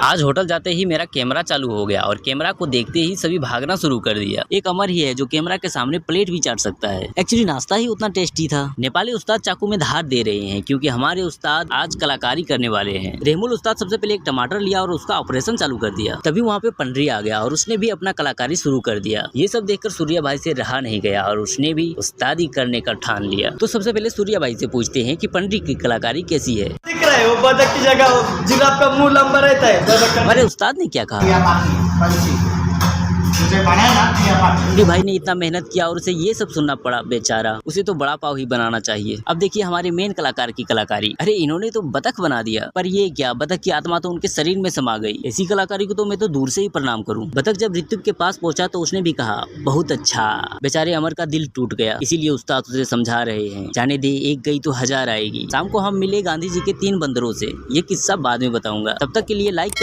आज होटल जाते ही मेरा कैमरा चालू हो गया और कैमरा को देखते ही सभी भागना शुरू कर दिया। एक अमर ही है जो कैमरा के सामने प्लेट भी चाट सकता है। एक्चुअली नाश्ता ही उतना टेस्टी था। नेपाली उस्ताद चाकू में धार दे रहे हैं क्योंकि हमारे उस्ताद आज कलाकारी करने वाले हैं। रहमुल उस्ताद सबसे पहले एक टमाटर लिया और उसका ऑपरेशन चालू कर दिया। तभी वहाँ पे पंडरी आ गया और उसने भी अपना कलाकारी शुरू कर दिया। ये सब देखकर सूर्या भाई से रहा नहीं गया और उसने भी उस्तादी करने का ठान लिया। तो सबसे पहले सूर्या भाई से पूछते हैं कि पंडरी की कलाकारी कैसी है। दिख रहा है वो बतख की जगह जिराफ का मुंह लंबा रहता है। अरे उस्ताद ने क्या कहा? पंडरी भाई ने इतना मेहनत किया और उसे ये सब सुनना पड़ा। बेचारा, उसे तो बड़ा पाव ही बनाना चाहिए। अब देखिए हमारे मेन कलाकार की कलाकारी। अरे इन्होंने तो बतख बना दिया, पर ये क्या, बतख की आत्मा तो उनके शरीर में समा गई। ऐसी कलाकारी को तो मैं तो दूर से ही प्रणाम करूं। बतख जब ऋतिक के पास पहुंचा तो उसने भी कहा बहुत अच्छा। बेचारे अमर का दिल टूट गया, इसीलिए उस्ताद उसे समझा रहे हैं, जाने दे, एक गई तो 1000 आएगी। शाम को हम मिले गांधी जी के 3 बंदरों से। ये किस्सा बाद में बताऊंगा। तब तक के लिए लाइक